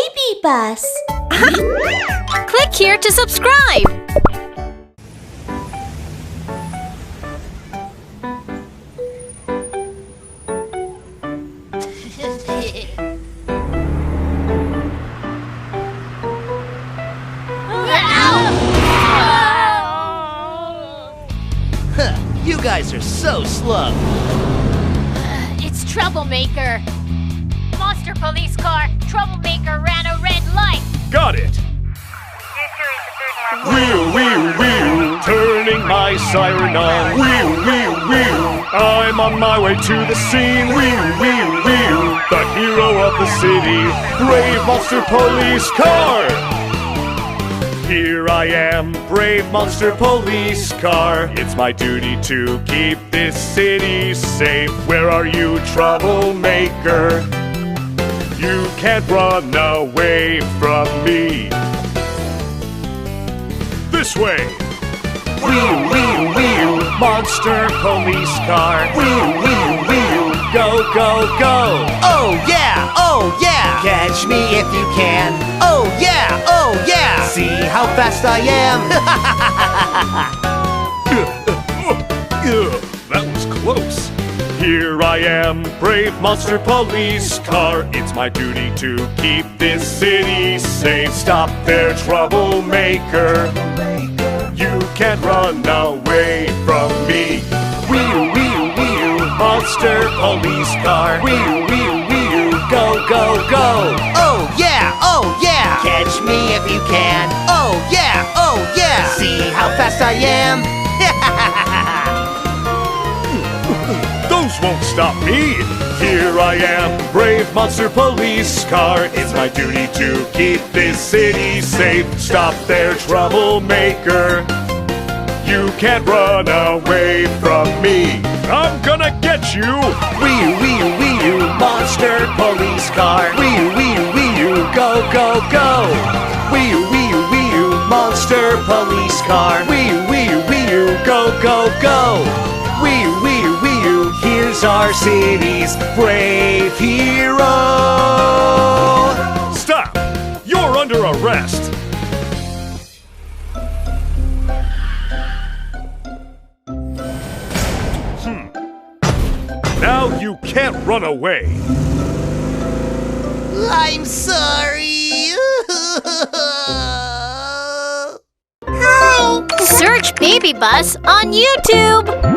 Babybus. Click here to subscribe. You guys are so slow. It's Troublemaker. Monster police car. Troublemaker ran a red light. Got it! Wheel, wheel, wheel, turning my siren on. Wheel, wheel, wheel, I'm on my way to the scene. Wheel, wheel, wheel, the hero of the city. Brave monster police car! Here I am, brave monster police car. It's my duty to keep this city safe. Where are you, troublemaker? You can't run away from me. This way! Wheel, wheel, wheel, monster police car. Wheel, wheel, wheel, go, go, go! Oh yeah, oh yeah! Catch me if you can. Oh yeah, oh yeah! See how fast I am. That was close. Here I am, brave monster police car. It's my duty to keep this city safe. Stop there, troublemaker. You can't run away from me. Wheel, wheel, wheel, monster police car. Wheel, wheel, wheel, go, go, go. Oh yeah, oh yeah! Catch me if you can. Oh yeah, oh yeah! See how fast I am. Those won't stop me. Here I am, brave monster police car. It's my duty to keep this city safe. Stop there, troublemaker. You can't run away from me. I'm gonna get you. Wheel, wheel, wheel, monster police car. Wheel, wheel, wheel, go, go, go. Wheel, wheel, wheel, monster police car. Wheel, wheel, wheel, go, go, go. Wheel, wheel, wheel, here's our city's brave hero. Stop! You're under arrest. Now you can't run away. I'm sorry. Search Babybus on YouTube.